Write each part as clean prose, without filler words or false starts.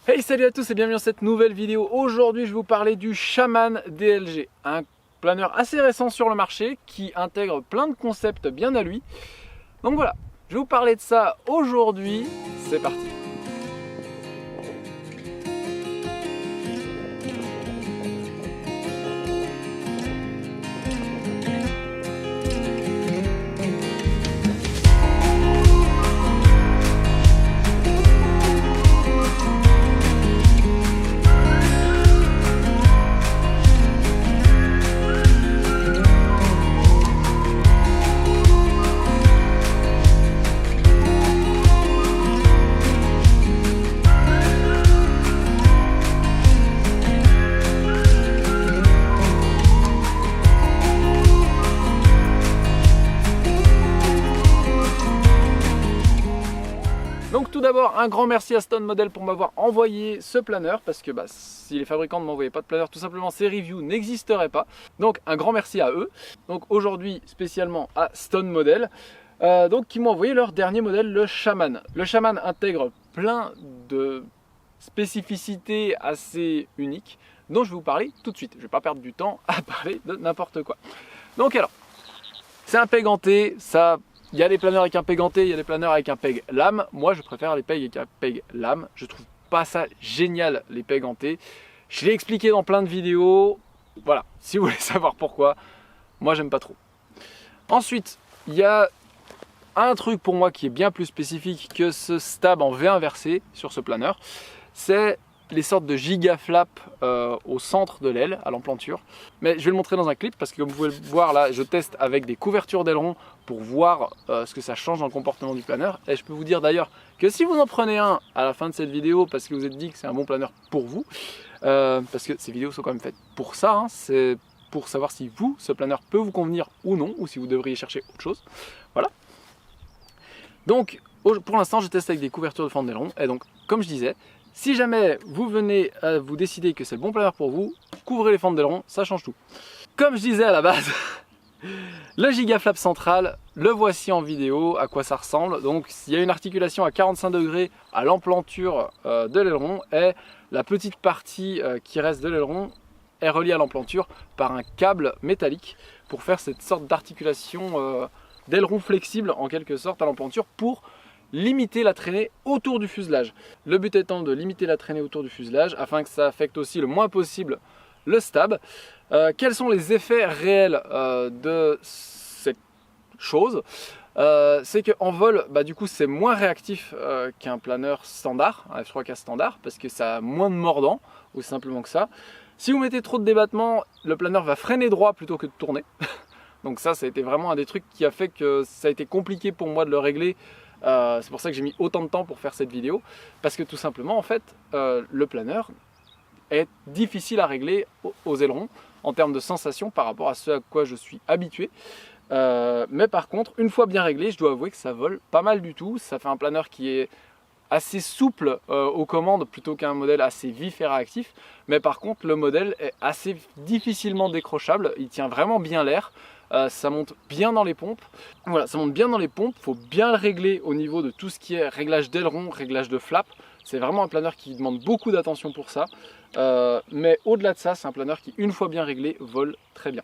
Hey, salut à tous et bienvenue dans cette nouvelle vidéo. Aujourd'hui je vais vous parler du Shaman DLG, un planeur assez récent sur le marché qui intègre plein de concepts bien à lui. Donc voilà, je vais vous parler de ça aujourd'hui, c'est parti. Donc tout d'abord un grand merci à Stone Model pour m'avoir envoyé ce planeur parce que si les fabricants ne m'envoyaient pas de planeur, tout simplement ces reviews n'existeraient pas. Donc un grand merci à eux. Donc aujourd'hui spécialement à Stone Model qui m'ont envoyé leur dernier modèle, le Shaman. Le Shaman intègre plein de spécificités assez uniques dont je vais vous parler tout de suite. Je ne vais pas perdre du temps à parler de n'importe quoi. Donc alors, c'est un peg ganté, ça... Il y a des planeurs avec un peg ganté, il y a des planeurs avec un peg lame. Moi, je préfère les pegs avec un peg lame. Je trouve pas ça génial, les pegs gantés. Je l'ai expliqué dans plein de vidéos. Voilà, si vous voulez savoir pourquoi, moi, j'aime pas trop. Ensuite, il y a un truc pour moi qui est bien plus spécifique que ce stab en V inversé sur ce planeur. C'est les sortes de giga flaps au centre de l'aile, à l'emplanture. Mais je vais le montrer dans un clip parce que comme vous pouvez le voir là, je teste avec des couvertures d'aileron pour voir ce que ça change dans le comportement du planeur. Et je peux vous dire d'ailleurs que si vous en prenez un à la fin de cette vidéo parce que vous êtes dit que c'est un bon planeur pour vous, parce que ces vidéos sont quand même faites pour ça, hein, c'est pour savoir si vous, ce planeur peut vous convenir ou non, ou si vous devriez chercher autre chose. Voilà. Donc pour l'instant je teste avec des couvertures de fente d'aileron et donc comme je disais, si jamais vous venez à vous décider que c'est le bon planeur pour vous, couvrez les fentes d'aileron, ça change tout. Comme je disais à la base, le giga flap central, le voici en vidéo, à quoi ça ressemble. Donc il y a une articulation à 45 degrés à l'emplanture de l'aileron et la petite partie qui reste de l'aileron est reliée à l'emplanture par un câble métallique pour faire cette sorte d'articulation d'aileron flexible en quelque sorte à l'emplanture pour limiter la traînée autour du fuselage. Le but étant de limiter la traînée autour du fuselage afin que ça affecte aussi le moins possible le stab. Quels sont les effets réels de cette chose? C'est qu'en vol, du coup c'est moins réactif qu'un planeur standard, un F3K standard, parce que ça a moins de mordant, aussi simplement que ça. Si vous mettez trop de débattement, le planeur va freiner droit plutôt que de tourner. Donc ça a été vraiment un des trucs qui a fait que ça a été compliqué pour moi de le régler. C'est pour ça que j'ai mis autant de temps pour faire cette vidéo, parce que tout simplement en fait le planeur est difficile à régler aux ailerons en termes de sensation par rapport à ce à quoi je suis habitué. Mais par contre, une fois bien réglé, je dois avouer que ça vole pas mal du tout. Ça fait un planeur qui est assez souple aux commandes plutôt qu'un modèle assez vif et réactif. Mais par contre, le modèle est assez difficilement décrochable. Il tient vraiment bien l'air. Ça monte bien dans les pompes. Voilà, ça monte bien dans les pompes. Il faut bien le régler au niveau de tout ce qui est réglage d'aileron, réglage de flap. C'est vraiment un planeur qui demande beaucoup d'attention pour ça. Mais au-delà de ça, c'est un planeur qui, une fois bien réglé, vole très bien.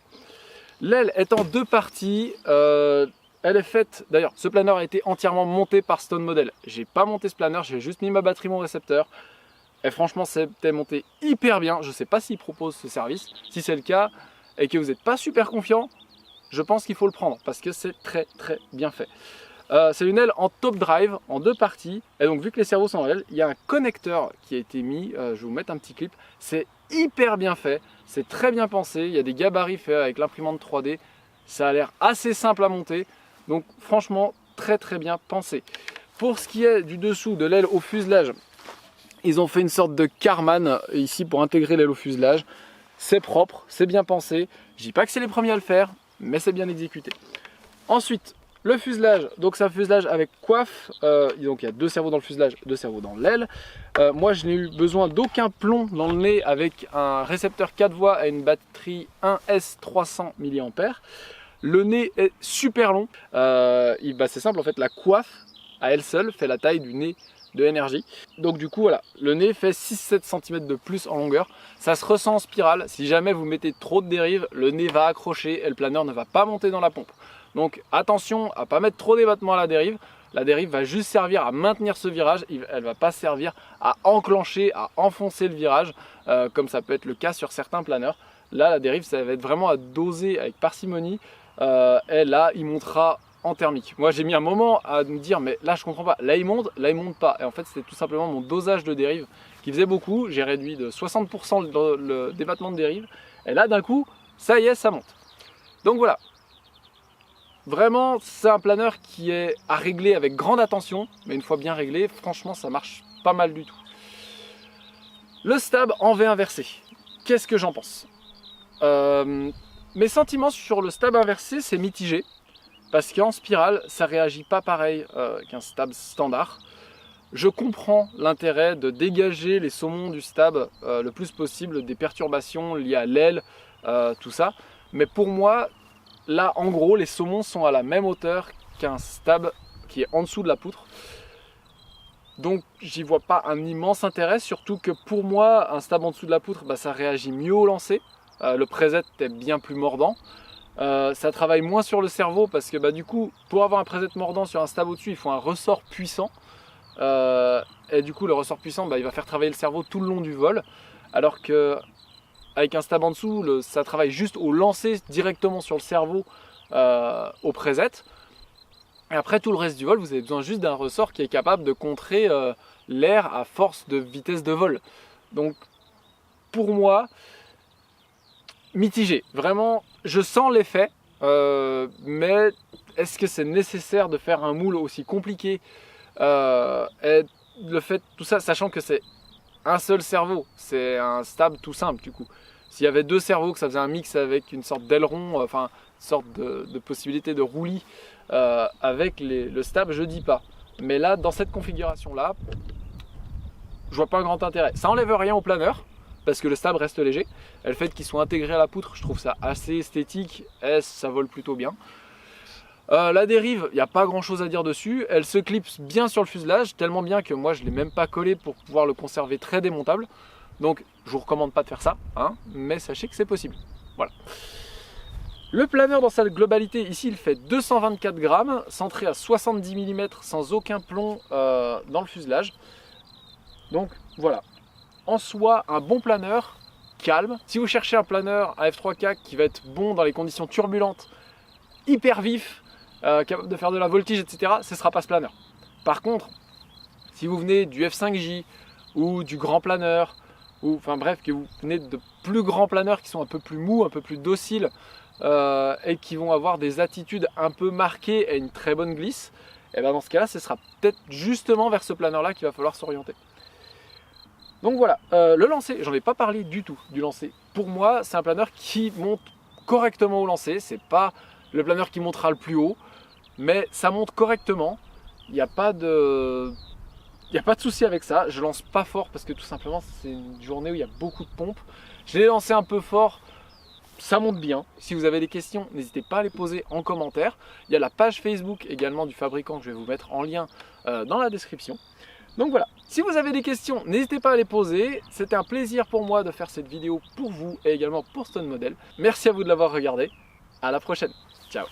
L'aile est en deux parties. Elle est faite, d'ailleurs, ce planeur a été entièrement monté par Stone Model. J'ai pas monté ce planeur, j'ai juste mis ma batterie, mon récepteur. Et franchement, c'était monté hyper bien. Je sais pas s'ils proposent ce service. Si c'est le cas et que vous n'êtes pas super confiant, je pense qu'il faut le prendre parce que c'est très bien fait. C'est une aile en top drive, en deux parties. Et donc vu que les servos sont en aile, il y a un connecteur qui a été mis. Je vais vous mettre un petit clip. C'est hyper bien fait, c'est très bien pensé. Il y a des gabarits faits avec l'imprimante 3D. Ça a l'air assez simple à monter. Donc franchement, très bien pensé. Pour ce qui est du dessous de l'aile au fuselage, ils ont fait une sorte de carman ici pour intégrer l'aile au fuselage. C'est propre, c'est bien pensé. Je dis pas que c'est les premiers à le faire, mais c'est bien exécuté. Ensuite, le fuselage, donc c'est un fuselage avec coiffe, donc il y a deux cerveaux dans le fuselage, deux cerveaux dans l'aile. Moi je n'ai eu besoin d'aucun plomb dans le nez avec un récepteur 4 voies et une batterie 1S 300 mAh. Le nez est super long, c'est simple en fait, la coiffe à elle seule fait la taille du nez de énergie. Donc du coup voilà, le nez fait 6-7 cm de plus en longueur. Ça se ressent en spirale. Si jamais vous mettez trop de dérive, le nez va accrocher et le planeur ne va pas monter dans la pompe. Donc attention à ne pas mettre trop d'ébattement à la dérive. La dérive va juste servir à maintenir ce virage, elle ne va pas servir à enclencher, à enfoncer le virage, comme ça peut être le cas sur certains planeurs. Là, la dérive, ça va être vraiment à doser avec parcimonie, et là, il montera en thermique. Moi, j'ai mis un moment à me dire, mais là, je comprends pas, là, il monte pas. Et en fait, c'était tout simplement mon dosage de dérive qui faisait beaucoup. J'ai réduit de 60% le débattement de dérive, et là, d'un coup, ça y est, ça monte. Donc voilà. Vraiment, c'est un planeur qui est à régler avec grande attention, mais une fois bien réglé, franchement, ça marche pas mal du tout. Le stab en V inversé, qu'est-ce que j'en pense? Mes sentiments sur le stab inversé, c'est mitigé, parce qu'en spirale, ça réagit pas pareil qu'un stab standard. Je comprends l'intérêt de dégager les saumons du stab le plus possible des perturbations liées à l'aile, tout ça, mais pour moi, là, en gros, les saumons sont à la même hauteur qu'un stab qui est en dessous de la poutre. Donc, j'y vois pas un immense intérêt, surtout que pour moi, un stab en dessous de la poutre, ça réagit mieux au lancer. Le preset est bien plus mordant. Ça travaille moins sur le cerveau parce que du coup, pour avoir un preset mordant sur un stab au-dessus, il faut un ressort puissant. Et du coup, le ressort puissant, il va faire travailler le cerveau tout le long du vol. Alors que avec un stab en dessous, ça travaille juste au lancer directement sur le cerveau au preset. Et après tout le reste du vol, vous avez besoin juste d'un ressort qui est capable de contrer l'air à force de vitesse de vol. Donc pour moi, mitigé. Vraiment, je sens l'effet, mais est-ce que c'est nécessaire de faire un moule aussi compliqué et le fait, tout ça, sachant que c'est un seul cerveau, c'est un stab tout simple du coup. S'il y avait deux cerveaux, que ça faisait un mix avec une sorte d'aileron, enfin une sorte de possibilité de roulis avec le stab, je dis pas. Mais là, dans cette configuration-là, je vois pas un grand intérêt. Ça enlève rien au planeur, parce que le stab reste léger. Et le fait qu'il soit intégré à la poutre, je trouve ça assez esthétique et ça vole plutôt bien. La dérive, il n'y a pas grand chose à dire dessus. Elle se clipse bien sur le fuselage, tellement bien que moi je ne l'ai même pas collé pour pouvoir le conserver très démontable. Donc je vous recommande pas de faire ça, mais sachez que c'est possible. Voilà. Le planeur dans sa globalité, ici il fait 224 grammes, centré à 70 mm sans aucun plomb dans le fuselage. Donc voilà, en soi un bon planeur, calme. Si vous cherchez un planeur à F3K qui va être bon dans les conditions turbulentes, hyper vif, capable de faire de la voltige, etc., ce ne sera pas ce planeur. Par contre, si vous venez du F5J ou du grand planeur, ou enfin bref, que vous venez de plus grands planeurs qui sont un peu plus mous, un peu plus dociles et qui vont avoir des attitudes un peu marquées et une très bonne glisse, et dans ce cas-là, ce sera peut-être justement vers ce planeur-là qu'il va falloir s'orienter. Donc voilà, le lancer, j'en ai pas parlé du tout du lancer. Pour moi, c'est un planeur qui monte correctement au lancer, c'est pas le planeur qui montera le plus haut, mais ça monte correctement. Il n'y a pas de souci avec ça. Je lance pas fort parce que tout simplement c'est une journée où il y a beaucoup de pompes. Je l'ai lancé un peu fort, ça monte bien. Si vous avez des questions, n'hésitez pas à les poser en commentaire. Il y a la page Facebook également du fabricant que je vais vous mettre en lien dans la description. Donc voilà, si vous avez des questions, n'hésitez pas à les poser. C'était un plaisir pour moi de faire cette vidéo pour vous et également pour Stone Model. Merci à vous de l'avoir regardé. À la prochaine. Ciao.